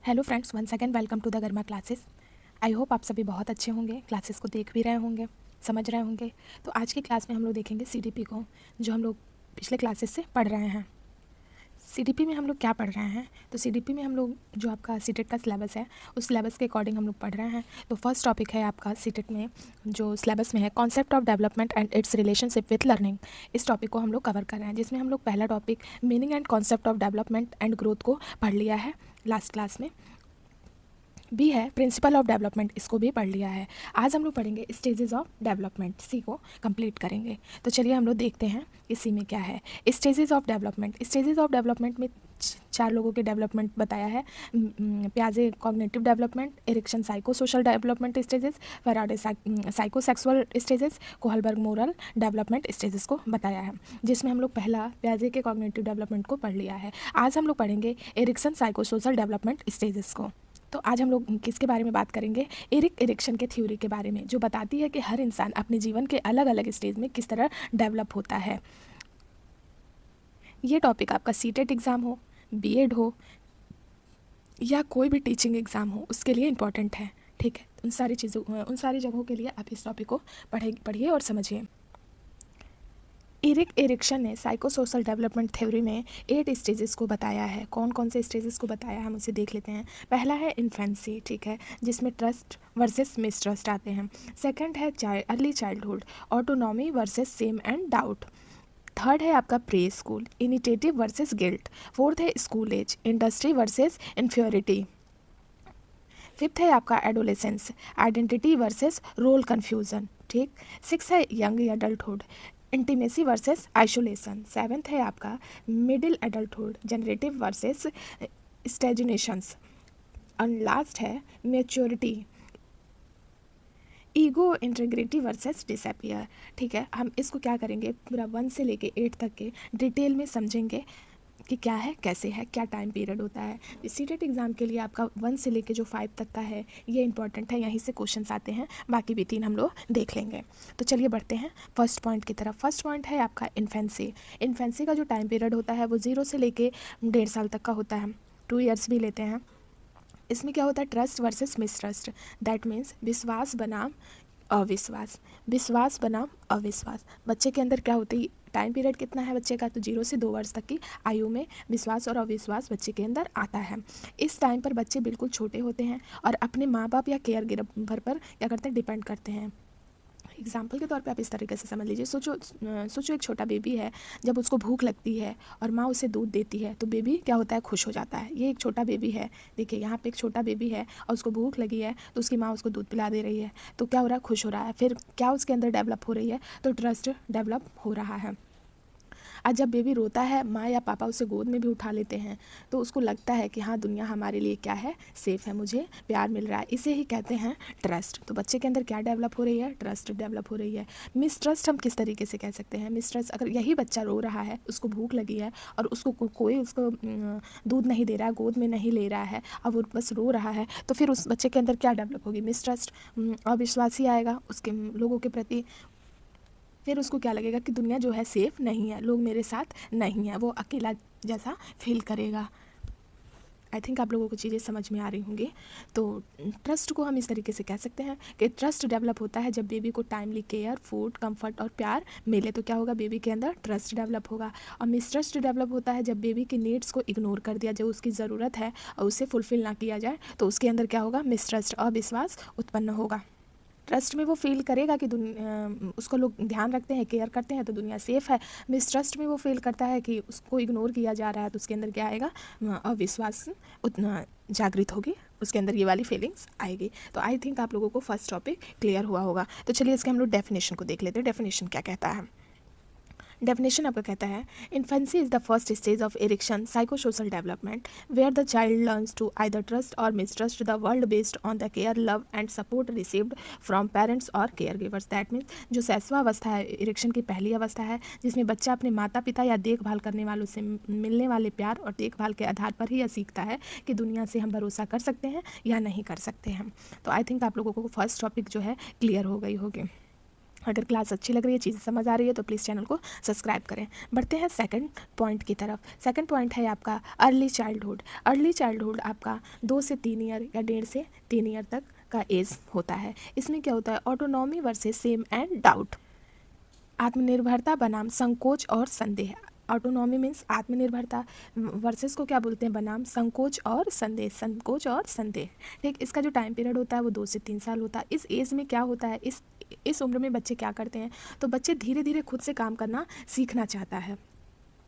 Hello friends, one second welcome to the Garma classes. I hope आप सभी बहुत अच्छे होंगे, क्लासेस को देख भी रहे होंगे, समझ रहे होंगे। तो आज की क्लास में हम लोग देखेंगे सीडीपी को, जो हम लोग पिछले क्लासेस से पढ़ रहे हैं। सीडीपी में हम लोग क्या पढ़ रहे हैं, तो सीडीपी में हम लोग जो आपका सीटेट का सिलेबस है उस सिलेबस के अकॉर्डिंग हम लोग पढ़ रहे हैं। तो फर्स्ट टॉपिक है आपका सीटेट में जो सिलेबस में है, concept of development and it's relationship with learning. इस टॉपिक को हम लोग कवर कर रहे हैं, जिसमें हम लोग पहला topic meaning and concept of development and growth को पढ़ लिया है लास्ट क्लास में। बी है प्रिंसिपल ऑफ डेवलपमेंट, इसको भी पढ़ लिया है। आज हम लोग पढ़ेंगे स्टेजेस ऑफ डेवलपमेंट, सी को कंप्लीट करेंगे। तो चलिए हम लोग देखते हैं इसी में क्या है। Stages of development, stages of development में चार लोगों के डेवलपमेंट बताया है। प्याजे cognitive development, Erikson psycho social development stages, Freud psycho sexual stages, Kohlberg moral development stages को बताया है, जिसमें हम लोग पहला प्याजे के कॉग्निटिव डेवलपमेंट को पढ़ लिया है। आज हम लोग पढ़ेंगे Erikson psycho social development stages को। तो आज हम लोग किसके बारे में बात करेंगे, एरिक्सन के थ्योरी के बारे में, जो बताती है कि हर इंसान अपने जीवन के अलग अलग स्टेज में किस तरह डेवलप होता है। ये टॉपिक आपका सीटेट एग्ज़ाम हो, बीएड हो या कोई भी टीचिंग एग्ज़ाम हो, उसके लिए इम्पॉर्टेंट है। ठीक है, उन सारी जगहों के लिए आप इस टॉपिक को पढ़िए और समझिए। एरिक्सन ने साइको सोशल डेवलपमेंट थ्योरी में 8 स्टेजेस को बताया है। कौन कौन से स्टेजेस को बताया है हम उसे देख लेते हैं। पहला है इन्फेंसी, ठीक है, जिसमें ट्रस्ट वर्सेस मिसट्रस्ट आते हैं। सेकंड है early childhood, autonomy versus shame and doubt. Third है आपका pre school, initiative versus guilt. Fourth है school age, industry versus inferiority. Fifth है आपका adolescence, identity versus role confusion, ठीक। सिक्स है young adulthood, intimacy versus isolation. Seventh है आपका middle adulthood, generative versus stagnations. और लास्ट है maturity, ego integrity versus disappear. ठीक है, हम इसको क्या करेंगे, पूरा 1 से लेके 8 तक के डिटेल में समझेंगे कि क्या है, कैसे है, क्या टाइम पीरियड होता है। सीटेट एग्ज़ाम के लिए आपका 1 से लेके जो 5 तक का है ये इंपॉर्टेंट है, यहीं से क्वेश्चंस आते हैं, बाकी भी 3 हम लोग देख लेंगे। तो चलिए बढ़ते हैं फर्स्ट पॉइंट की तरफ। फर्स्ट पॉइंट है आपका इन्फेंसी। इन्फेंसी का जो टाइम पीरियड होता है वो 0 से लेके 1.5 साल तक का होता है, 2 ईयर्स भी लेते हैं। इसमें क्या होता है, trust versus mistrust, that means विश्वास बनाम अविश्वास, विश्वास बनाम अविश्वास। बच्चे के अंदर क्या होती है, टाइम पीरियड कितना है बच्चे का, तो 0 से 2 वर्ष तक की आयु में विश्वास और अविश्वास बच्चे के अंदर आता है। इस टाइम पर बच्चे बिल्कुल छोटे होते हैं और अपने माँ बाप या केयर गिवर पर क्या करते हैं, डिपेंड करते हैं। एग्जाम्पल के तौर पे आप इस तरीके से समझ लीजिए, सोचो एक छोटा बेबी है, जब उसको भूख लगती है और माँ उसे दूध देती है तो बेबी क्या होता है, खुश हो जाता है। ये एक छोटा बेबी है, देखिए यहाँ पे एक छोटा बेबी है और उसको भूख लगी है तो उसकी माँ उसको दूध पिला दे रही है, तो क्या हो रहा है, खुश हो रहा है। फिर क्या उसके अंदर डेवलप हो रही है, तो ट्रस्ट डेवलप हो रहा है। आज जब बेबी रोता है, माँ या पापा उसे गोद में भी उठा लेते हैं तो उसको लगता है कि हाँ, दुनिया हमारे लिए क्या है, सेफ़ है, मुझे प्यार मिल रहा है। इसे ही कहते हैं ट्रस्ट। तो बच्चे के अंदर क्या डेवलप हो रही है, ट्रस्ट डेवलप हो रही है। मिसट्रस्ट हम किस तरीके से कह सकते हैं, मिसट्रस्ट अगर यही बच्चा रो रहा है, उसको भूख लगी है और उसको कोई उसको दूध नहीं दे रहा है, गोद में नहीं ले रहा है, अब वो बस रो रहा है, तो फिर उस बच्चे के अंदर क्या डेवलप होगी, मिसट्रस्ट, अविश्वास ही आएगा उसके लोगों के प्रति। फिर उसको क्या लगेगा कि दुनिया जो है सेफ़ नहीं है, लोग मेरे साथ नहीं है, वो अकेला जैसा फील करेगा। आई थिंक आप लोगों को चीज़ें समझ में आ रही होंगी। तो ट्रस्ट को हम इस तरीके से कह सकते हैं कि ट्रस्ट डेवलप होता है जब बेबी को टाइमली केयर, फूड, कंफर्ट और प्यार मिले, तो क्या होगा, बेबी के अंदर ट्रस्ट डेवलप होगा। और मिसट्रस्ट डेवलप होता है जब बेबी की नीड्स को इग्नोर कर दिया, जो उसकी ज़रूरत है और उसे फुलफ़िल ना किया जाए, तो उसके अंदर क्या होगा, मिसट्रस्ट, अविश्वास उत्पन्न होगा। ट्रस्ट में वो फील करेगा कि उसको लोग ध्यान रखते हैं, केयर करते हैं, तो दुनिया सेफ़ है। मिसट्रस्ट में वो फील करता है कि उसको इग्नोर किया जा रहा है, तो उसके अंदर क्या आएगा, अविश्वास उतना जागृत होगी, उसके अंदर ये वाली फीलिंग्स आएगी। तो आई थिंक आप लोगों को फर्स्ट टॉपिक क्लियर हुआ होगा। तो चलिए इसके हम लोग डेफिनेशन को देख लेते हैं, डेफिनेशन क्या कहता है। डेफिनेशन आपका कहता है, infancy is the first stage of Erikson psycho social development where the child learns to either trust और mistrust the world based on the care, love and support received from parents और care givers. That means जो शैशव अवस्था है, Ericsson की पहली अवस्था है, जिसमें बच्चा अपने माता पिता या देखभाल करने वालों से मिलने वाले प्यार और देखभाल के आधार पर ही यह सीखता है कि दुनिया से हम भरोसा कर सकते हैं या नहीं कर सकते हैं। तो आई थिंक आप लोगों को फर्स्ट टॉपिक जो है क्लियर हो गई होगी। अगर क्लास अच्छी लग रही है, चीज़ें समझ आ रही है तो प्लीज़ चैनल को सब्सक्राइब करें। बढ़ते हैं सेकंड पॉइंट की तरफ। सेकंड पॉइंट है आपका अर्ली चाइल्डहुड। अर्ली चाइल्डहुड आपका 2 से 3 ईयर या 1.5 से 3 ईयर तक का एज होता है। इसमें क्या होता है, autonomy versus shame and doubt. आत्मनिर्भरता बनाम संकोच और संदेह। ऑटोनॉमी मीन्स आत्मनिर्भरता, वर्सेस को क्या बोलते हैं बनाम संकोच और संदेह, संकोच और संदेह। ठीक, इसका जो टाइम पीरियड होता है वो 2 से 3 साल होता है। इस एज में क्या होता है, इस उम्र में बच्चे क्या करते हैं, तो बच्चे धीरे धीरे खुद से काम करना सीखना चाहता है,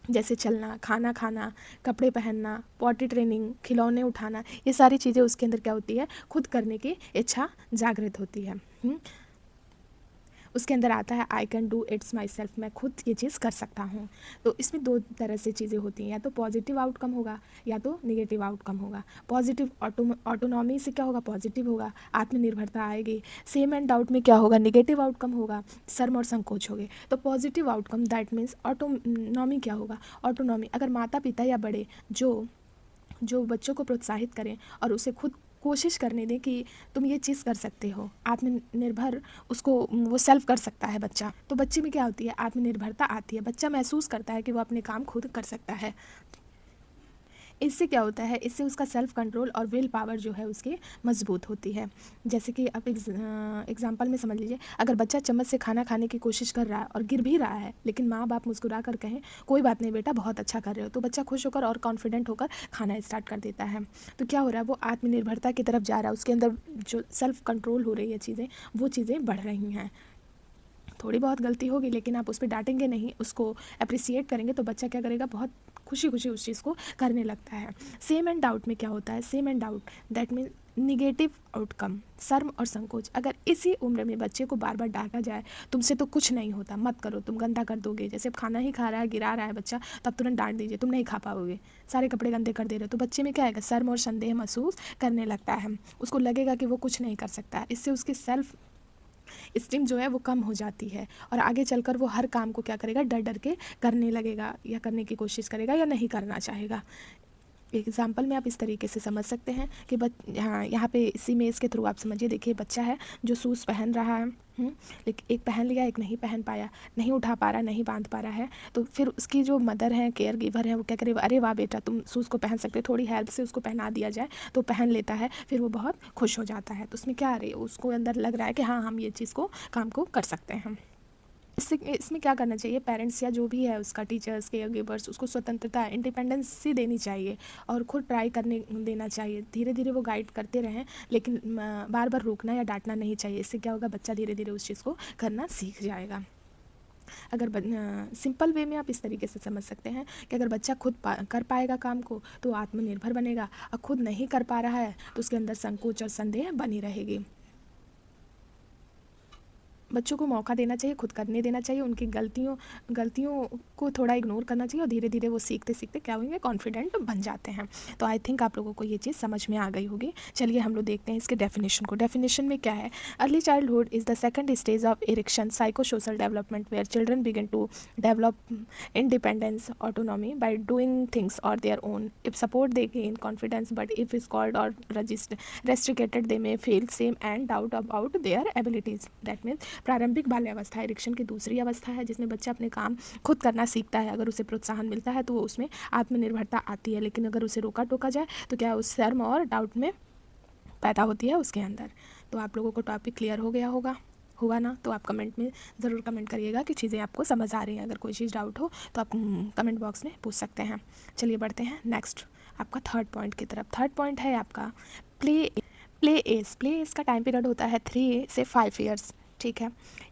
जैसे चलना, खाना खाना, कपड़े पहनना, पॉटी ट्रेनिंग, खिलौने उठाना, ये सारी चीज़ें उसके अंदर क्या होती है, खुद करने की इच्छा जागृत होती है। उसके अंदर आता है I can do it's my self, मैं खुद ये चीज़ कर सकता हूँ। तो इसमें 2 तरह से चीज़ें होती हैं, या तो पॉजिटिव आउटकम होगा या तो नेगेटिव आउटकम होगा। पॉजिटिव ऑटोनॉमी से क्या होगा, पॉजिटिव होगा, आत्मनिर्भरता आएगी। सेम एंड डाउट में क्या होगा, नेगेटिव आउटकम होगा, शर्म और संकोच होंगे। तो positive outcome that means autonomy क्या होगा, ऑटोनॉमी अगर माता पिता या बड़े जो बच्चों को प्रोत्साहित करें और उसे खुद कोशिश करने दें कि तुम ये चीज़ कर सकते हो, आत्मनिर्भर उसको वो सेल्फ कर सकता है बच्चा, तो बच्चे में क्या होती है, आत्मनिर्भरता आती है, बच्चा महसूस करता है कि वो अपने काम खुद कर सकता है। इससे क्या होता है, इससे उसका सेल्फ कंट्रोल और विल पावर जो है उसकी मजबूत होती है। जैसे कि आप एग्जांपल में समझ लीजिए, अगर बच्चा चम्मच से खाना खाने की कोशिश कर रहा है और गिर भी रहा है, लेकिन माँ बाप मुस्कुरा कर कहें कोई बात नहीं बेटा, बहुत अच्छा कर रहे हो, तो बच्चा खुश होकर और कॉन्फिडेंट होकर खाना स्टार्ट कर देता है। तो क्या हो रहा है, वो आत्मनिर्भरता की तरफ जा रहा है, उसके अंदर जो सेल्फ कंट्रोल हो रही है चीज़ें, वो चीज़ें बढ़ रही हैं। थोड़ी बहुत गलती होगी लेकिन आप उस पर डांटेंगे नहीं, उसको अप्रिसिएट करेंगे, तो बच्चा क्या करेगा, बहुत खुशी खुशी उस चीज़ को करने लगता है। सेम एंड डाउट में क्या होता है, same and doubt that mean negative outcome, शर्म और संकोच। अगर इसी उम्र में बच्चे को बार बार डांटा जाए, तुमसे तो कुछ नहीं होता, मत करो, तुम गंदा कर दोगे, जैसे अब खाना ही खा रहा है, गिरा रहा है बच्चा, तब तुरंत डांट दीजिए, तुम नहीं खा पाओगे, सारे कपड़े गंदे कर दे रहे हो, तो बच्चे में क्या आएगा, शर्म और संदेह महसूस करने लगता है, उसको लगेगा कि वो कुछ नहीं कर सकता है। इससे उसकी सेल्फ स्टीम जो है वो कम हो जाती है और आगे चलकर वो हर काम को क्या करेगा, डर डर के करने लगेगा या करने की कोशिश करेगा या नहीं करना चाहेगा। एग्जाम्पल में आप इस तरीके से समझ सकते हैं कि हाँ, यहाँ पे इसी में इसके थ्रू आप समझिए। देखिए बच्चा है जो शूज़ पहन रहा है, लेकिन एक पहन लिया, एक नहीं पहन पाया, नहीं उठा पा रहा, नहीं बांध पा रहा है, तो फिर उसकी जो मदर है, केयर गिवर है, वो क्या करे, अरे वाह बेटा तुम शूज़ को पहन सकते हो, थोड़ी हेल्प से उसको पहना दिया जाए तो पहन लेता है, फिर वो बहुत खुश हो जाता है। तो उसमें क्या आ रही है, उसको अंदर लग रहा है कि हाँ हम ये चीज़ को काम को कर सकते हैं। इसमें क्या करना चाहिए, पेरेंट्स या जो भी है उसका, टीचर्स केयर गिवर्स, उसको स्वतंत्रता, इंडिपेंडेंसी देनी चाहिए और खुद ट्राई करने देना चाहिए। धीरे धीरे वो गाइड करते रहें, लेकिन बार बार रोकना या डांटना नहीं चाहिए। इससे क्या होगा, बच्चा धीरे धीरे उस चीज़ को करना सीख जाएगा। अगर सिंपल वे में आप इस तरीके से समझ सकते हैं कि अगर बच्चा खुद कर पाएगा काम को तो आत्मनिर्भर बनेगा, और खुद नहीं कर पा रहा है तो उसके अंदर संकोच और संदेह बनी रहेगी। बच्चों को मौका देना चाहिए, खुद करने देना चाहिए, उनकी गलतियों को थोड़ा इग्नोर करना चाहिए और धीरे धीरे वो सीखते सीखते क्या होंगे, कॉन्फिडेंट बन जाते हैं। तो आई थिंक आप लोगों को ये चीज़ समझ में आ गई होगी। चलिए हम लोग देखते हैं इसके डेफिनेशन को। डेफिनेशन में क्या है, early childhood is the second stage of Erikson psycho social development where children begin to develop independence autonomy by doing things और their own. If support they gain confidence, but if is called और restricted they may feel shame and doubt about their abilities. That means प्रारंभिक बाल्यावस्था erection की दूसरी अवस्था है जिसमें बच्चा अपने काम खुद करना सीखता है। अगर उसे प्रोत्साहन मिलता है तो उसमें आत्मनिर्भरता आती है, लेकिन अगर उसे रोका टोका जाए तो क्या उस शर्म और डाउट में पैदा होती है उसके अंदर। तो आप लोगों को टॉपिक क्लियर हो गया हुआ ना, तो आप कमेंट में ज़रूर कमेंट करिएगा कि चीज़ें आपको समझ आ रही हैं। अगर कोई चीज़ डाउट हो तो आप कमेंट बॉक्स में पूछ सकते हैं। चलिए बढ़ते हैं नेक्स्ट आपका थर्ड पॉइंट की तरफ। थर्ड पॉइंट है आपका प्ले एज का टाइम पीरियड होता है 3 से 5 ईयर्स। ठीक है।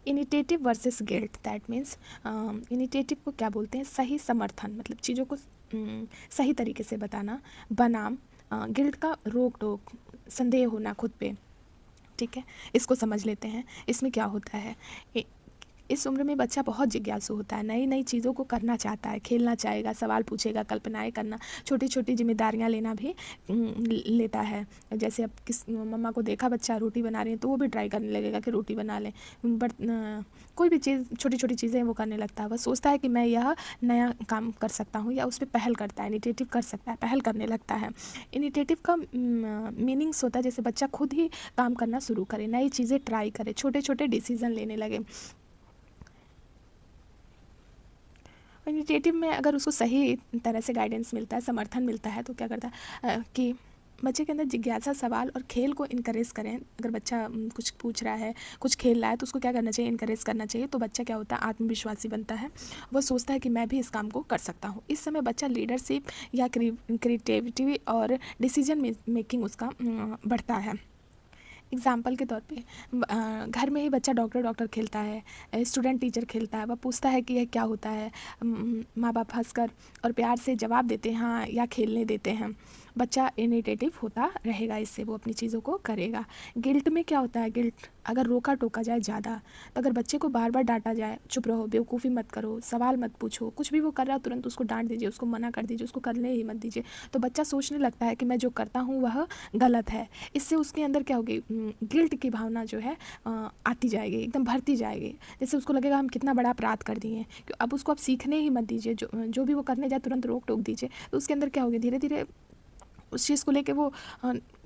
इनिटेटिव वर्सेस गिल्ट, दैट मीन्स इनिटेटिव को क्या बोलते हैं, सही समर्थन, मतलब चीज़ों को सही तरीके से बताना, बनाम गिल्ट का रोक टोक, संदेह होना खुद पे। ठीक है, इसको समझ लेते हैं। इसमें क्या होता है, इस उम्र में बच्चा बहुत जिज्ञासु होता है, नई नई चीज़ों को करना चाहता है, खेलना चाहेगा, सवाल पूछेगा, कल्पनाएं करना, छोटी छोटी जिम्मेदारियां लेना भी लेता है। जैसे अब किस मम्मा को देखा बच्चा रोटी बना रही है तो वो भी ट्राई करने लगेगा कि रोटी बना लें, बट कोई भी चीज़, छोटी छोटी चीज़ें वो करने लगता है। वह सोचता है कि मैं यह नया काम कर सकता हूँ, या उस पर पहल करता है, इनिटेटिव कर सकता है, पहल करने लगता है। इनिटेटिव का मीनिंग्स होता है जैसे बच्चा खुद ही काम करना शुरू करे, नई चीज़ें ट्राई करे, छोटे छोटे डिसीजन लेने लगे। इनिशिएटिव में अगर उसको सही तरह से गाइडेंस मिलता है, समर्थन मिलता है, तो क्या करता है कि बच्चे के अंदर जिज्ञासा, सवाल और खेल को इनकरेज करें। अगर बच्चा कुछ पूछ रहा है, कुछ खेल रहा है, तो उसको क्या करना चाहिए, इनकरेज करना चाहिए। तो बच्चा क्या होता है, आत्मविश्वासी बनता है। वो सोचता है कि मैं भी इस काम को कर सकता हूँ। इस समय बच्चा लीडरशिप या क्रिएटिविटी और डिसीजन मेकिंग उसका बढ़ता है। एग्जाम्पल के तौर पे घर में ही बच्चा डॉक्टर खेलता है, स्टूडेंट टीचर खेलता है। वह पूछता है कि यह क्या होता है, माँ बाप हंसकर और प्यार से जवाब देते हैं हाँ या खेलने देते हैं। बच्चा इनिशिएटिव होता रहेगा, इससे वो अपनी चीज़ों को करेगा। गिल्ट में क्या होता है, गिल्ट अगर रोका टोका जाए ज़्यादा, तो अगर बच्चे को बार बार डांटा जाए, चुप रहो, बेवकूफ़ी मत करो, सवाल मत पूछो, कुछ भी वो कर रहा है तुरंत उसको डांट दीजिए, उसको मना कर दीजिए, उसको करने ही मत दीजिए, तो बच्चा सोचने लगता है कि मैं जो करता हूँ वह गलत है। इससे उसके अंदर क्या होगी, गिल्ट की भावना जो है आती जाएगी, एकदम भरती जाएगी। जैसे उसको लगेगा हम कितना बड़ा अपराध कर दिए। अब उसको आप सीखने ही मत दीजिए, जो भी वो करने जाए तुरंत रोक टोक दीजिए। तो उसके अंदर क्या होगी, धीरे धीरे उस चीज़ को लेके वो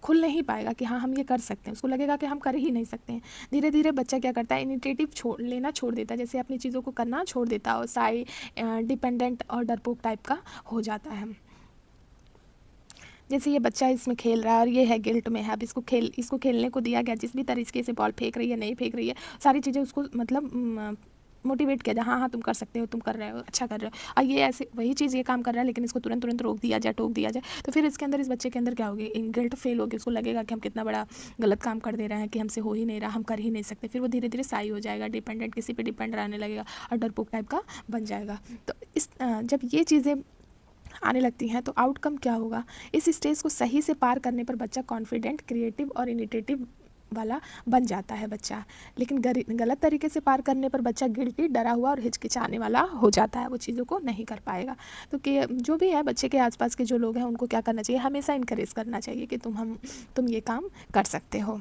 खुल नहीं पाएगा कि हाँ हम ये कर सकते हैं। उसको लगेगा कि हम कर ही नहीं सकते हैं। धीरे धीरे बच्चा क्या करता है, इनिशिएटिव लेना छोड़ देता है, जैसे अपनी चीज़ों को करना छोड़ देता है और साई डिपेंडेंट और डरपोक टाइप का हो जाता है। जैसे ये बच्चा इसमें खेल रहा है और ये है गिल्ट में है। अब इसको खेलने को दिया गया, जिस भी तरीके से बॉल फेंक रही है, नहीं फेंक रही है, सारी चीज़ें उसको मतलब मोटिवेट किया जाए, हाँ हाँ तुम कर सकते हो, तुम कर रहे हो, अच्छा कर रहे हो। और ये ऐसे वही चीज़ ये काम कर रहा है, लेकिन इसको तुरंत तुरंत रोक दिया जाए, टोक दिया जाए, तो फिर इसके अंदर, इस बच्चे के अंदर क्या होगी, गिल्ट फेल होगी। उसको लगेगा कि हम कितना बड़ा गलत काम कर दे रहे हैं, कि हमसे हो ही नहीं रहा, हम कर ही नहीं सकते। फिर वो धीरे धीरे साई हो जाएगा, डिपेंडेंट, किसी पे डिपेंड रहने लगेगा और डरपोक टाइप का बन जाएगा। तो जब ये चीज़ें आने लगती हैं तो आउटकम क्या होगा, इस स्टेज को सही से पार करने पर बच्चा कॉन्फिडेंट, क्रिएटिव और इनिशिएटिव वाला बन जाता है बच्चा। लेकिन गलत तरीके से पार करने पर बच्चा गिल्टी, डरा हुआ और हिचकिचाने वाला हो जाता है, वो चीज़ों को नहीं कर पाएगा। तो कि जो भी है बच्चे के आसपास के जो लोग हैं उनको क्या करना चाहिए, हमेशा इनकरेज करना चाहिए कि तुम ये काम कर सकते हो।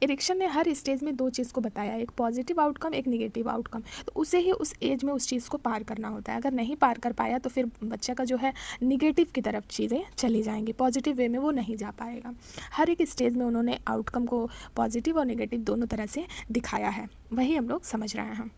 एरिक्सन ने हर स्टेज में दो चीज़ को बताया, एक पॉजिटिव आउटकम, एक निगेटिव आउटकम। तो उसे ही उस एज में उस चीज़ को पार करना होता है। अगर नहीं पार कर पाया तो फिर बच्चा का जो है निगेटिव की तरफ चीज़ें चली जाएंगी, पॉजिटिव वे में वो नहीं जा पाएगा। हर एक स्टेज में उन्होंने आउटकम को पॉजिटिव और निगेटिव दोनों तरह से दिखाया है, वही हम लोग समझ रहे हैं।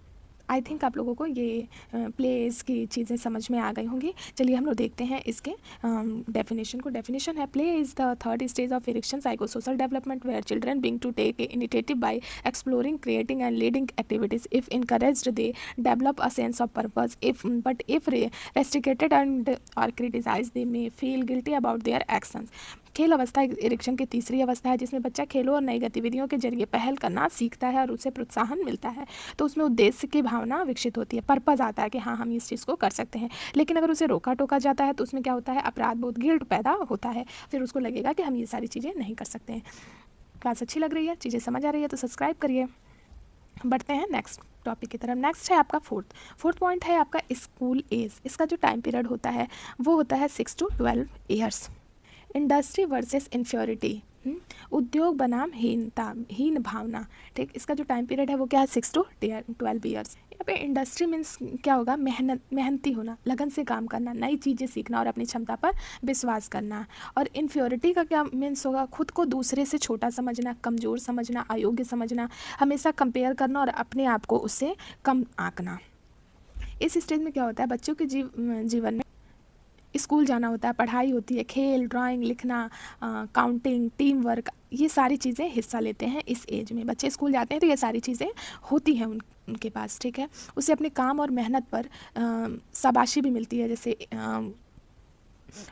आई थिंक आप लोगों को ये प्लेस की चीज़ें समझ में आ गई होंगी। चलिए हम लोग देखते हैं इसके डेफिनेशन को। डेफिनेशन है, play is the third stage of Erikson psychosocial development where children बिंग to take initiative by exploring, creating and leading activities. If encouraged they develop a sense of purpose, if restricted and or criticized they may feel guilty about their actions। खेल अवस्था इरिक्शन की तीसरी अवस्था है, जिसमें बच्चा खेलों और नई गतिविधियों के जरिए पहल करना सीखता है और उसे प्रोत्साहन मिलता है। तो उसमें उद्देश्य की भावना विकसित होती है, पर्पस आता है कि हाँ हम इस चीज़ को कर सकते हैं। लेकिन अगर उसे रोका टोका जाता है तो उसमें क्या होता है, अपराध बोध, गिल्ट पैदा होता है। फिर उसको लगेगा कि हम ये सारी चीज़ें नहीं कर सकते हैं। क्लास अच्छी लग रही है, चीज़ें समझ आ रही है तो सब्सक्राइब करिए। बढ़ते हैं नेक्स्ट टॉपिक की तरफ। नेक्स्ट है आपका फोर्थ पॉइंट है आपका स्कूल एज। इसका जो टाइम पीरियड होता है वो होता है 6 to 12 years. Industry versus inferiority, उद्योग बनाम हीन भावना। ठीक, इसका जो टाइम पीरियड है वो क्या है, 6 to 12 ईयर्स। यहाँ पे इंडस्ट्री मीन्स क्या होगा, मेहनती होना, लगन से काम करना, नई चीज़ें सीखना और अपनी क्षमता पर विश्वास करना। और इन्फ्योरिटी का क्या मीन्स होगा, खुद को दूसरे से छोटा समझना, कमज़ोर समझना, अयोग्य समझना, हमेशा कंपेयर करना और अपने आप को उससे कम आंकना। इस स्टेज में क्या होता है, बच्चों के जीवन में स्कूल जाना होता है, पढ़ाई होती है, खेल, ड्राइंग, लिखना, काउंटिंग, टीम वर्क, ये सारी चीज़ें हिस्सा लेते हैं इस एज में। बच्चे स्कूल जाते हैं तो ये सारी चीज़ें होती हैं उनके पास। ठीक है, उसे अपने काम और मेहनत पर शाबाशी भी मिलती है, जैसे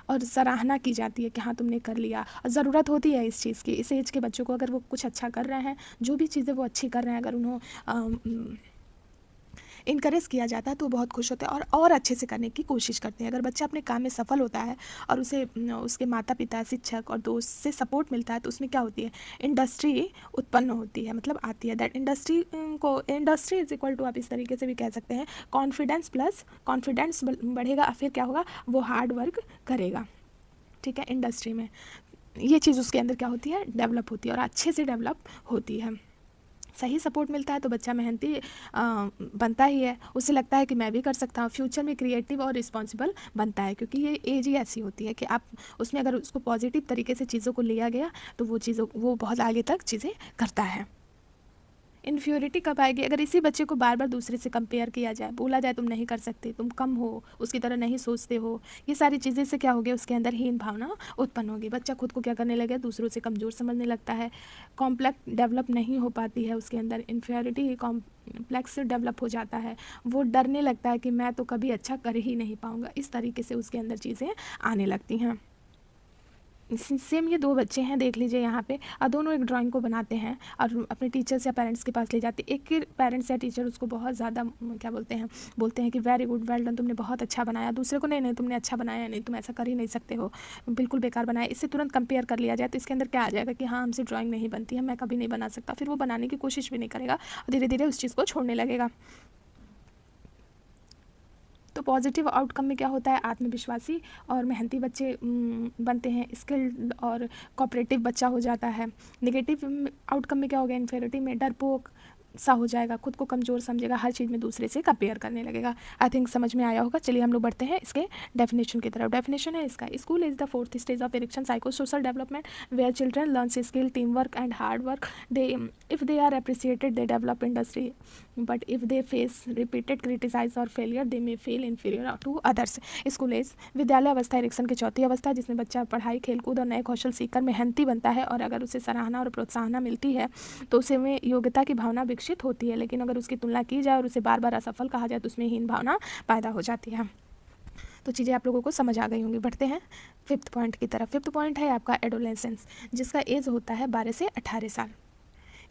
और सराहना की जाती है कि हाँ तुमने कर लिया। और ज़रूरत होती है इस चीज़ की, इस एज के बच्चों को, अगर वो कुछ अच्छा कर रहे हैं, जो भी चीज़ें वो अच्छी कर रहे हैं, अगर उन्हें इनकरेज किया जाता है तो बहुत खुश होते हैं और अच्छे से करने की कोशिश करते हैं। अगर बच्चा अपने काम में सफल होता है और उसे उसके माता पिता, शिक्षक और दोस्त से सपोर्ट मिलता है तो उसमें क्या होती है, इंडस्ट्री उत्पन्न होती है, मतलब आती है। That industry is equal to, आप इस तरीके से भी कह सकते हैं, कॉन्फिडेंस प्लस कॉन्फिडेंस बढ़ेगा, फिर क्या होगा, वो हार्ड वर्क करेगा। ठीक है, इंडस्ट्री में ये चीज़ उसके अंदर क्या होती है, डेवलप होती है और अच्छे से डेवलप होती है। सही सपोर्ट मिलता है तो बच्चा मेहनती बनता ही है, उसे लगता है कि मैं भी कर सकता हूँ। फ्यूचर में क्रिएटिव और रिस्पॉन्सिबल बनता है, क्योंकि ये एज ही ऐसी होती है कि आप उसमें अगर उसको पॉजिटिव तरीके से चीज़ों को लिया गया तो वो बहुत आगे तक चीज़ें करता है। इन्फ्योरिटी कब आएगी? अगर इसी बच्चे को बार बार दूसरे से कंपेयर किया जाए, बोला जाए तुम नहीं कर सकते, तुम कम हो, उसकी तरह नहीं सोचते हो, ये सारी चीज़ें से क्या होगी, उसके अंदर हीन भावना उत्पन्न होगी। बच्चा खुद को क्या करने लगेगा, दूसरों से कमज़ोर समझने लगता है, कॉम्प्लेक्स डेवलप नहीं हो पाती है उसके अंदर, इन्फ्योरिटी कॉम्प्लेक्स डेवलप हो जाता है, वो डरने लगता है कि मैं तो कभी अच्छा कर ही नहीं पाऊँगा। इस तरीके से उसके अंदर चीज़ें आने लगती हैं। सेम ये दो बच्चे हैं, देख लीजिए यहाँ पे, और दोनों एक ड्राइंग को बनाते हैं और अपने टीचर्स या पेरेंट्स के पास ले जाते हैं। एक के पेरेंट्स या टीचर उसको बहुत ज़्यादा क्या बोलते हैं कि वेरी गुड, वेल डन, तुमने बहुत अच्छा बनाया। दूसरे को नहीं नहीं तुमने अच्छा बनाया नहीं, तुम ऐसा कर ही नहीं सकते हो, बिल्कुल बेकार बनाया। इससे तुरंत कंपेयर कर लिया जाए तो इसके अंदर क्या आ जाएगा कि हाँ हमसे ड्राइंग नहीं बनती है, मैं कभी नहीं बना सकता। फिर वो बनाने की कोशिश भी नहीं करेगा और धीरे धीरे उस चीज़ को छोड़ने लगेगा। तो पॉजिटिव आउटकम में क्या होता है, आत्मविश्वासी और मेहनती बच्चे बनते हैं, स्किल्ड और कोऑपरेटिव बच्चा हो जाता है। नेगेटिव आउटकम में क्या होगा, इन्फेरिटी में डरपोक सा हो जाएगा, खुद को कमज़ोर समझेगा, हर चीज़ में दूसरे से कंपेयर करने लगेगा। आई थिंक समझ में आया होगा। चलिए हम लोग बढ़ते हैं इसके डेफिनेशन की तरफ। डेफिनेशन है इसका, school is the fourth stage of Erikson psycho social development where children learns skill, team work and hard work. They if they are appreciated they develop industry, but if they face repeated criticise और failure they may feel inferior to others. School age विद्यालय अवस्था erection की चौथी अवस्था, जिसमें बच्चा पढ़ाई, खेलकूद और नए कौशल सीखकर मेहनती बनता है, और अगर उसे सराहना और प्रोत्साहन मिलती है तो उसे में योग्यता की भावना विकसित होती है। लेकिन अगर उसकी तुलना की जाए और उसे बार बार असफल कहा जाए तो उसमें हीन भावना पैदा हो जाती है। तो चीज़ें आप लोगों को समझ आ गई होंगी। बढ़ते हैं फिफ्थ पॉइंट की तरफ। फिफ्थ पॉइंट है आपका एडोलेसेंस, जिसका एज होता है 12 से 18 साल।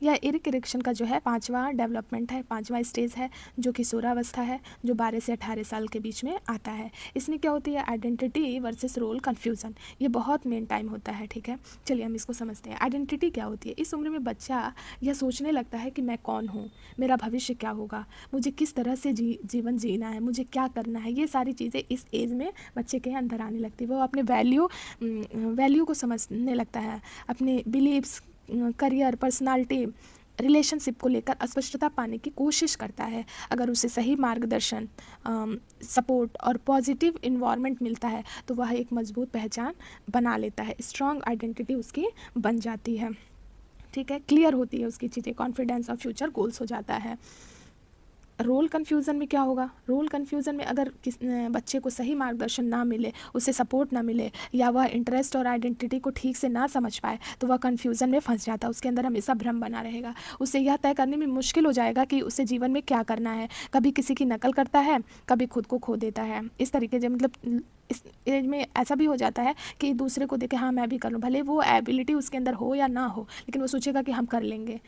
यह इरेक्शन का जो है पांचवा डेवलपमेंट है, पांचवा स्टेज है, जो किशोरावस्था है, जो 12 से 18 साल के बीच में आता है। इसमें क्या होती है, आइडेंटिटी वर्सेस रोल कन्फ्यूज़न, ये बहुत मेन टाइम होता है। ठीक है, चलिए हम इसको समझते हैं। आइडेंटिटी क्या होती है, इस उम्र में बच्चा यह सोचने लगता है कि मैं कौन हूँ, मेरा भविष्य क्या होगा, मुझे किस तरह से जीवन जीना है, मुझे क्या करना है। ये सारी चीज़ें इस एज में बच्चे के अंदर आने लगती है। वो अपने वैल्यू को समझने लगता है, अपने बिलीव्स, करियर, पर्सनालिटी, रिलेशनशिप को लेकर अस्पष्टता पाने की कोशिश करता है। अगर उसे सही मार्गदर्शन, सपोर्ट और पॉजिटिव इन्वायरमेंट मिलता है तो वह एक मजबूत पहचान बना लेता है, स्ट्रॉन्ग आइडेंटिटी उसकी बन जाती है। ठीक है, क्लियर होती है उसकी चीज़ें, कॉन्फिडेंस और फ्यूचर गोल्स हो जाता है। रोल कन्फ्यूज़न में क्या होगा, रोल कन्फ्यूज़न में अगर बच्चे को सही मार्गदर्शन ना मिले, उसे सपोर्ट ना मिले, या वह इंटरेस्ट और आइडेंटिटी को ठीक से ना समझ पाए तो वह कन्फ्यूज़न में फंस जाता है। उसके अंदर हमेशा भ्रम बना रहेगा, उसे यह तय करने में मुश्किल हो जाएगा कि उसे जीवन में क्या करना है। कभी किसी की नकल करता है, कभी खुद को खो देता है। इस तरीके से मतलब इस एज में ऐसा भी हो जाता है कि दूसरे को देखे हाँ मैं भी कर लूँ, भले वो एबिलिटी उसके अंदर हो या ना हो, लेकिन वो सोचेगा कि हम कर लेंगे,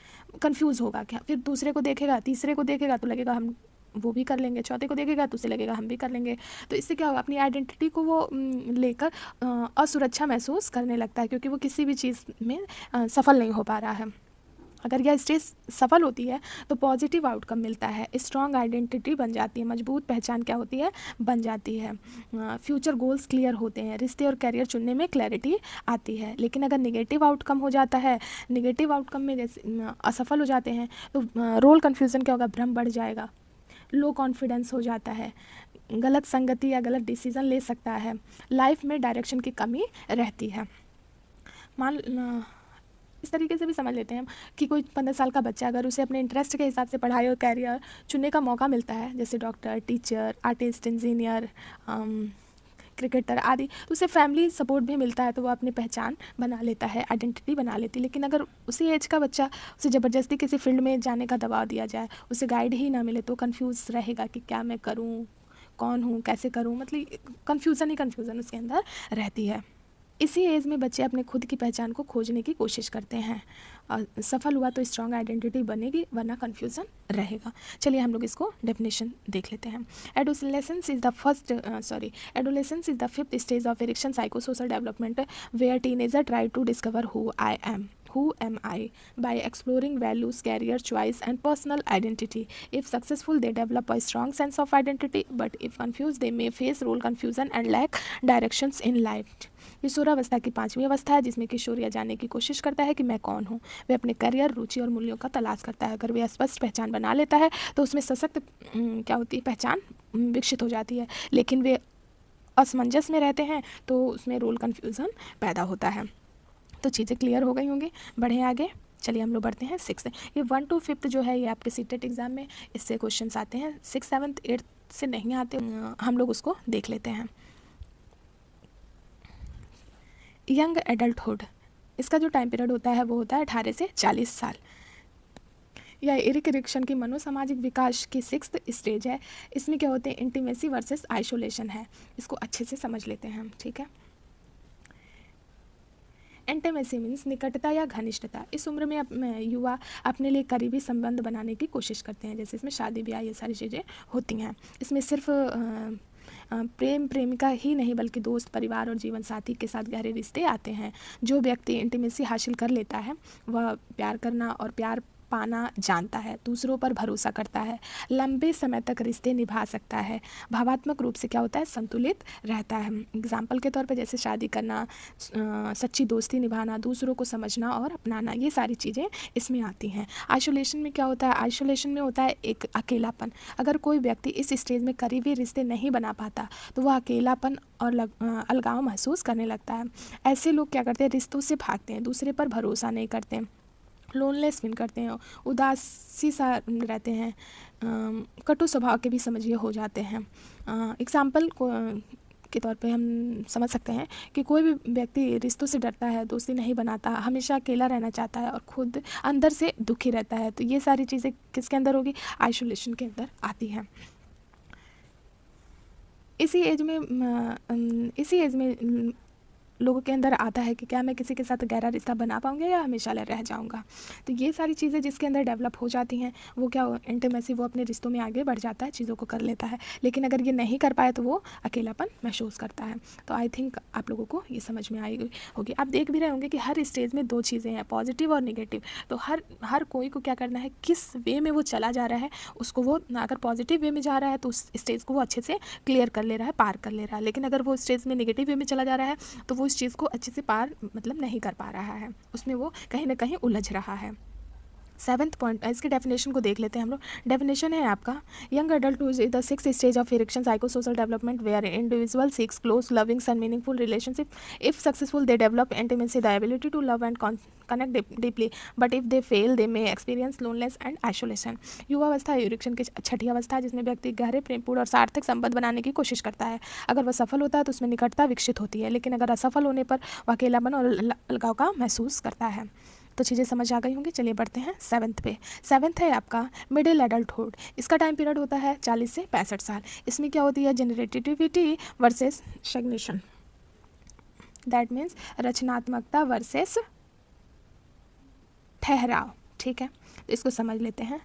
कंफ्यूज होगा क्या। फिर दूसरे को देखेगा, तीसरे को देखेगा तो लगेगा हम वो भी कर लेंगे, चौथे को देखेगा तो उसे लगेगा हम भी कर लेंगे। तो इससे क्या होगा, अपनी आइडेंटिटी को वो लेकर असुरक्षा महसूस करने लगता है, क्योंकि वो किसी भी चीज़ में सफल नहीं हो पा रहा है। अगर यह स्टेज सफल होती है तो पॉजिटिव आउटकम मिलता है, स्ट्रॉन्ग आइडेंटिटी बन जाती है, मजबूत पहचान क्या होती है, बन जाती है, फ्यूचर गोल्स क्लियर होते हैं, रिश्ते और करियर चुनने में क्लैरिटी आती है। लेकिन अगर निगेटिव आउटकम हो जाता है, निगेटिव आउटकम में जैसे असफल हो जाते हैं तो रोल कन्फ्यूज़न क्या होगा, भ्रम बढ़ जाएगा, लो कॉन्फिडेंस हो जाता है, गलत संगति या गलत डिसीज़न ले सकता है, लाइफ में डायरेक्शन की कमी रहती है। मान इस तरीके से भी समझ लेते हैं हम कि कोई 15 साल का बच्चा, अगर उसे अपने इंटरेस्ट के हिसाब से पढ़ाई और कैरियर चुनने का मौका मिलता है, जैसे doctor, teacher, artist, engineer, cricketer आदि, तो उसे फैमिली सपोर्ट भी मिलता है, तो वो अपनी पहचान बना लेता है, आइडेंटिटी बना लेती है। लेकिन अगर उसी एज का बच्चा, उसे ज़बरदस्ती किसी फील्ड में जाने का दबाव दिया जाए, उसे गाइड ही ना मिले, तो कंफ्यूज रहेगा कि क्या मैं करूँ, कौन हूँ, कैसे करूँ, मतलब कन्फ्यूज़न उसके अंदर रहती है। इसी एज में बच्चे अपने खुद की पहचान को खोजने की कोशिश करते हैं, और सफल हुआ तो स्ट्रॉन्ग आइडेंटिटी बनेगी, वरना कन्फ्यूज़न रहेगा। चलिए हम लोग इसको डेफिनेशन देख लेते हैं। Adolescence is the fifth stage of Erikson psychosocial development where teenager try to discover who am I by exploring values, career choice and personal identity. If successful, they develop a strong sense of identity, but if confused, they may face role confusion and lack directions in life. किशोरावस्था की पांचवी अवस्था है, जिसमें किशोर यह जानने की कोशिश करता है कि मैं कौन हूँ। वे अपने करियर, रुचि और मूल्यों का तलाश करता है। अगर वे स्पष्ट पहचान बना लेता है तो उसमें सशक्त क्या होती है, पहचान विकसित हो जाती है। लेकिन वे असमंजस में रहते हैं तो उसमें रोल कन्फ्यूज़न पैदा होता है। तो चीज़ें क्लियर हो गई होंगी, बढ़ें आगे। चलिए हम लोग बढ़ते हैं 6 से। ये 1 to 5 जो है ये आपके सीटेट एग्ज़ाम में इससे क्वेश्चंस आते हैं, 6, 7, 8 से नहीं आते, हम लोग उसको देख लेते हैं। यंग एडल्टहुड, इसका जो टाइम पीरियड होता है वो होता है 18 से 40 साल। यह एरिक एरिक्सन की मनोसामाजिक विकास की 6th स्टेज है। इसमें क्या होते हैं, इंटीमेसी वर्सेस आइसोलेशन है। इसको अच्छे से समझ लेते हैं हम, ठीक है। इंटीमेसी मीन्स निकटता या घनिष्ठता। इस उम्र में युवा अपने लिए करीबी संबंध बनाने की कोशिश करते हैं, जैसे इसमें शादी ब्याह ये सारी चीज़ें होती हैं। इसमें सिर्फ प्रेम प्रेमिका ही नहीं बल्कि दोस्त, परिवार और जीवन साथी के साथ गहरे रिश्ते आते हैं। जो व्यक्ति इंटीमेसी हासिल कर लेता है वह प्यार करना और प्यार पाना जानता है, दूसरों पर भरोसा करता है, लंबे समय तक रिश्ते निभा सकता है, भावात्मक रूप से क्या होता है, संतुलित रहता है। एग्जाम्पल के तौर पे जैसे शादी करना, सच्ची दोस्ती निभाना, दूसरों को समझना और अपनाना, ये सारी चीज़ें इसमें आती हैं। आइसोलेशन में क्या होता है, आइसोलेशन में होता है एक अकेलापन। अगर कोई व्यक्ति इस स्टेज में करीबी रिश्ते नहीं बना पाता तो वह अकेलापन और अलगाव महसूस करने लगता है। ऐसे लोग क्या करते हैं, रिश्तों से भागते हैं, दूसरे पर भरोसा नहीं करते, लोनलेस फील करते हैं, उदासी सा रहते हैं, कटु स्वभाव के भी समझिए हो जाते हैं। एग्जाम्पल के तौर पे हम समझ सकते हैं कि कोई भी व्यक्ति रिश्तों से डरता है, दोस्ती नहीं बनाता, हमेशा अकेला रहना चाहता है और खुद अंदर से दुखी रहता है, तो ये सारी चीज़ें किसके अंदर होगी, आइसोलेशन के अंदर आती हैं। इसी एज में लोगों के अंदर आता है कि क्या मैं किसी के साथ गहरा रिश्ता बना पाऊंगा या हमेशा रह जाऊंगा। तो ये सारी चीज़ें जिसके अंदर डेवलप हो जाती हैं वो क्या, इंटीमेसी, वो अपने रिश्तों में आगे बढ़ जाता है, चीज़ों को कर लेता है। लेकिन अगर ये नहीं कर पाए तो वो अकेलापन महसूस करता है। तो आई थिंक आप लोगों को ये समझ में आई होगी। आप देख भी रहे होंगे कि हर स्टेज में 2 चीज़ें हैं, पॉजिटिव और निगेटिव। तो हर कोई को क्या करना है, किस वे में वो चला जा रहा है उसको, वो अगर पॉजिटिव वे में जा रहा है तो उस स्टेज को वो अच्छे से क्लियर कर ले रहा है, पार कर ले रहा है। लेकिन अगर वो स्टेज में निगेटिव वे में चला जा रहा है तो वो इस चीज़ को अच्छे से पार नहीं कर पा रहा है, उसमें वो कहीं ना कहीं उलझ रहा है। 7th पॉइंट, इसकी डेफिनेशन को देख लेते हैं हम लोग। डेफिनेशन है आपका, young adult is the 6th stage of Erikson psycho social development where individual seeks close loving and meaningful relationship. If successful they develop intimacy, the ability to love and connect deeply, but if they fail they may experience loneliness and isolation. युवावस्था Erikson की 6ठी अवस्था है जिसमें व्यक्ति गहरे प्रेमपूर्ण और सार्थक संबंध बनाने की कोशिश करता है। अगर वह सफल होता है तो उसमें निकटता विकसित होती है, लेकिन अगर असफल होने पर वह अकेलापन और अलगाव का महसूस करता है। तो चीज़ें समझ आ गई होंगी। चलिए बढ़ते हैं 7th पे। 7th है आपका मिडिल एडल्टहुड। इसका टाइम पीरियड होता है 40 से 65 साल। इसमें क्या होती है, generativity versus stagnation, that means रचनात्मकता वर्सेस ठहराव, ठीक है। तो इसको समझ लेते हैं।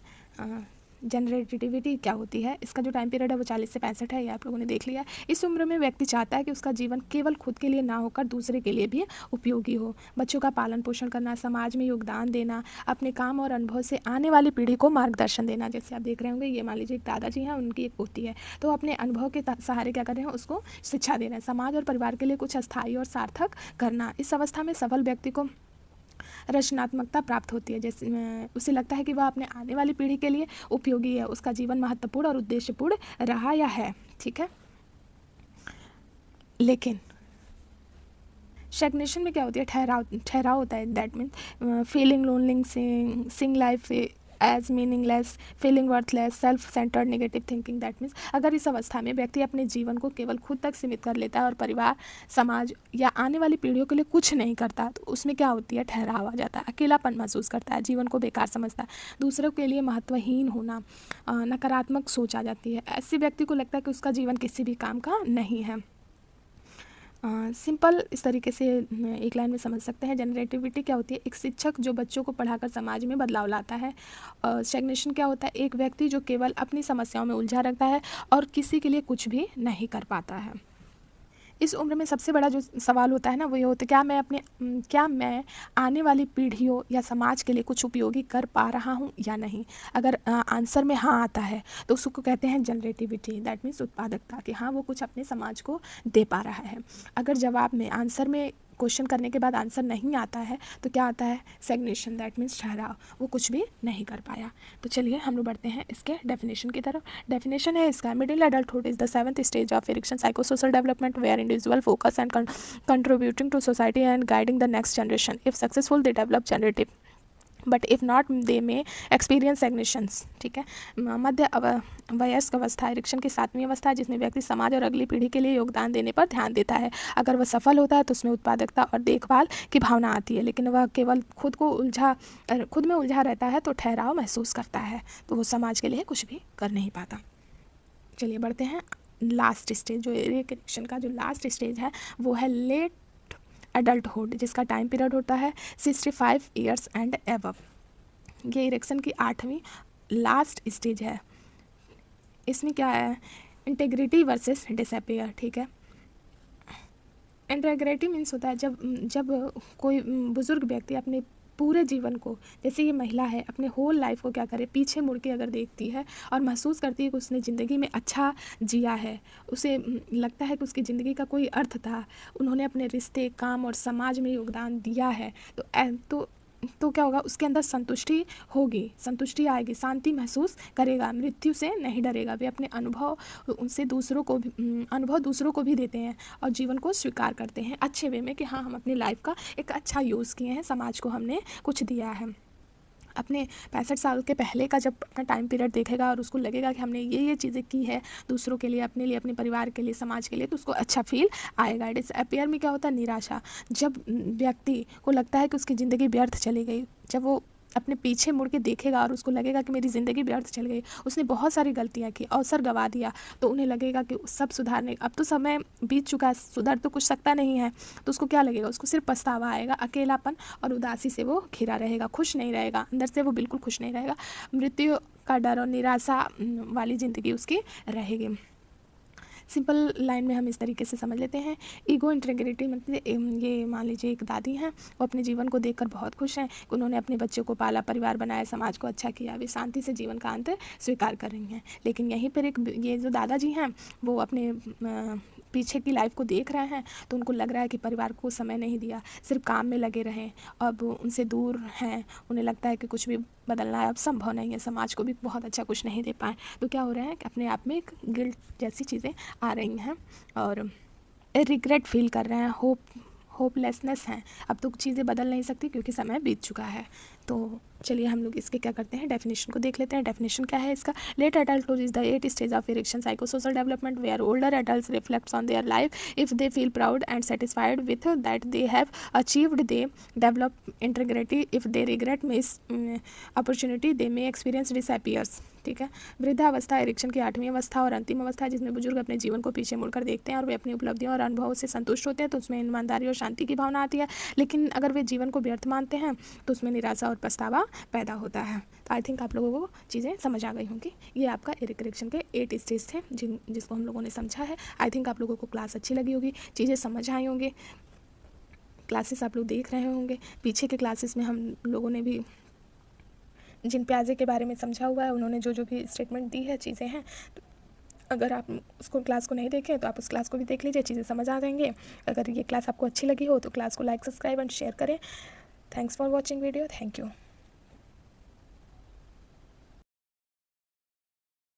जनरेटिविटी क्या होती है, इसका जो टाइम पीरियड है वो 40 से 65 है, ये आप लोगों ने देख लिया। इस उम्र में व्यक्ति चाहता है कि उसका जीवन केवल खुद के लिए ना होकर दूसरे के लिए भी उपयोगी हो। बच्चों का पालन पोषण करना, समाज में योगदान देना, अपने काम और अनुभव से आने वाली पीढ़ी को मार्गदर्शन देना। जैसे आप देख रहे होंगे, ये मान लीजिए एक दादाजी हैं, उनकी एक पोती है, तो अपने अनुभव के सहारे क्या कर रहे हैं, उसको शिक्षा दे रहे हैं। समाज और परिवार के लिए कुछ अस्थायी और सार्थक करना। इस अवस्था में सफल व्यक्ति को रचनात्मकता प्राप्त होती है, जैसे उसे लगता है कि वह अपने आने वाली पीढ़ी के लिए उपयोगी है, उसका जीवन महत्वपूर्ण और उद्देश्यपूर्ण रहा या है, ठीक है। लेकिन स्टैग्नेशन में क्या होती है, ठहराव होता है, that means feeling lonely, seeing life as meaningless, feeling worthless, self centred, negative thinking. That means अगर इस अवस्था में व्यक्ति अपने जीवन को केवल खुद तक सीमित कर लेता है और परिवार, समाज या आने वाली पीढ़ियों के लिए कुछ नहीं करता, तो उसमें क्या होती है, ठहराव आ जाता है, अकेलापन महसूस करता है, जीवन को बेकार समझता है, दूसरों के लिए महत्वहीन होना, नकारात्मक सोच आ जाती है। ऐसे व्यक्ति को लगता है कि उसका जीवन किसी भी काम का नहीं है। सिंपल इस तरीके से एक लाइन में समझ सकते हैं। जनरेटिविटी क्या होती है, एक शिक्षक जो बच्चों को पढ़ाकर समाज में बदलाव लाता है। स्टैग्नेशन क्या होता है, एक व्यक्ति जो केवल अपनी समस्याओं में उलझा रहता है और किसी के लिए कुछ भी नहीं कर पाता है। इस उम्र में सबसे बड़ा जो सवाल होता है ना, वो ये होता है, क्या मैं आने वाली पीढ़ियों या समाज के लिए कुछ उपयोगी कर पा रहा हूँ या नहीं। अगर आंसर में हाँ आता है तो उसको कहते हैं जनरेटिविटी, दैट मीन्स उत्पादकता, कि हाँ वो कुछ अपने समाज को दे पा रहा है। अगर जवाब में, आंसर में क्वेश्चन करने के बाद आंसर नहीं आता है तो क्या आता है, स्टैग्नेशन, दैट मीन्स ठहराव, वो कुछ भी नहीं कर पाया। तो चलिए हम लोग बढ़ते हैं इसके डेफिनेशन की तरफ। डेफिनेशन है इसका, middle adulthood is the 7th stage of Erikson psycho social development where individual focus and contributing to society and guiding the next generation. If successful they develop generative but if not they may experience एग्निशंस, ठीक है। मध्य वयस्क अवस्था erection की 7वीं अवस्था है जिसमें व्यक्ति समाज और अगली पीढ़ी के लिए योगदान देने पर ध्यान देता है। अगर वह सफल होता है तो उसमें उत्पादकता और देखभाल की भावना आती है, लेकिन वह केवल खुद में उलझा रहता है तो ठहराव महसूस करता है, तो वो समाज के लिए कुछ भी कर नहीं पाता। चलिए बढ़ते हैं लास्ट स्टेज, जो इरेक्शन का जो लास्ट स्टेज है वो है लेट एडल्टहुड, जिसका टाइम पीरियड होता है 65 ईयर्स एंड एबव। ये इरेक्शन की 8वीं लास्ट स्टेज है। इसमें क्या है, इंटेग्रिटी वर्सेस डिसअपियर, ठीक है। इंटेग्रिटी मीन्स होता है जब कोई बुजुर्ग व्यक्ति अपने पूरे जीवन को, जैसे ये महिला है, अपने होल लाइफ को क्या करे, पीछे मुड़ के अगर देखती है और महसूस करती है कि उसने ज़िंदगी में अच्छा जिया है, उसे लगता है कि उसकी ज़िंदगी का कोई अर्थ था, उन्होंने अपने रिश्ते, काम और समाज में योगदान दिया है, तो क्या होगा, उसके अंदर संतुष्टि होगी, संतुष्टि आएगी, शांति महसूस करेगा, मृत्यु से नहीं डरेगा। वे अपने अनुभव दूसरों को भी देते हैं और जीवन को स्वीकार करते हैं अच्छे वे में कि हाँ, हम अपनी लाइफ का एक अच्छा यूज़ किए हैं, समाज को हमने कुछ दिया है। अपने 65 साल के पहले का जब अपना टाइम पीरियड देखेगा और उसको लगेगा कि हमने ये चीज़ें की है दूसरों के लिए, अपने लिए, अपने परिवार के लिए, समाज के लिए, तो उसको अच्छा फील आएगा। डिसअपियर में क्या होता है, निराशा। जब व्यक्ति को लगता है कि उसकी ज़िंदगी व्यर्थ चली गई, जब वो अपने पीछे मुड़ के देखेगा और उसको लगेगा कि मेरी ज़िंदगी व्यर्थ चल गई, उसने बहुत सारी गलतियाँ की, अवसर गंवा दिया, तो उन्हें लगेगा कि सब सुधारने, अब तो समय बीत चुका है, सुधर तो कुछ सकता नहीं है, तो उसको क्या लगेगा, उसको सिर्फ पछतावा आएगा, अकेलापन और उदासी से वो घिरा रहेगा, खुश नहीं रहेगा, अंदर से वो बिल्कुल खुश नहीं रहेगा, मृत्यु का डर और निराशा वाली ज़िंदगी उसकी रहेगी। सिंपल लाइन में हम इस तरीके से समझ लेते हैं। ईगो इंटीग्रिटी मतलब ये मान लीजिए एक दादी हैं, वो अपने जीवन को देखकर बहुत खुश हैं कि उन्होंने अपने बच्चों को पाला, परिवार बनाया, समाज को अच्छा किया, वे शांति से जीवन का अंत स्वीकार कर रही हैं। लेकिन यहीं पर ये जो दादाजी हैं वो अपने पीछे की लाइफ को देख रहे हैं, तो उनको लग रहा है कि परिवार को समय नहीं दिया, सिर्फ काम में लगे रहें, अब उनसे दूर हैं, उन्हें लगता है कि कुछ भी बदलना अब संभव नहीं है, समाज को भी बहुत अच्छा कुछ नहीं दे पाए, तो क्या हो रहा है कि अपने आप में एक गिल्ट जैसी चीज़ें आ रही हैं और रिग्रेट फील कर रहे हैं, होपलेसनेस हैं, अब तो चीज़ें बदल नहीं सकती क्योंकि समय बीत चुका है। तो चलिए हम लोग इसके क्या करते हैं, डेफिनेशन को देख लेते हैं। डेफिनेशन क्या है इसका, late adulthood is the 8th stage of Erikson psychosocial development where older adults reflects on their life if they feel proud and satisfied with that they have achieved, they develop integrity, if they regret miss opportunity they may experience disappears, ठीक है। वृद्धावस्था erection की 8वीं अवस्था और अंतिम अवस्था है जिसमें बुजुर्ग अपने जीवन को पीछे मुड़कर देखते हैं और वे अपनी उपलब्धियों और अनुभवों से संतुष्ट होते हैं, तो उसमें ईमानदारी और शांति की भावना आती है। लेकिन अगर वे जीवन को व्यर्थ मानते हैं तो उसमें निराशा और पछतावा पैदा होता है। तो आई थिंक आप लोगों को चीज़ें समझ आ गई होंगी। ये आपका इरेक्शन के 8 स्टेज थे जिसको हम लोगों ने समझा है। आई थिंक आप लोगों को क्लास अच्छी लगी होगी, चीज़ें समझ आई होंगी, क्लासेस आप लोग देख रहे होंगे। पीछे के क्लासेस में हम लोगों ने भी जिन प्याजे के बारे में समझा हुआ है, उन्होंने जो भी स्टेटमेंट दी है, चीज़ें हैं, तो अगर आप उसको क्लास को नहीं देखें तो आप उस क्लास को भी देख लीजिए, चीज़ें समझ आ जाएंगे। अगर ये क्लास आपको अच्छी लगी हो तो क्लास को लाइक, सब्सक्राइब एंड शेयर करें। Thanks for watching video, thank you.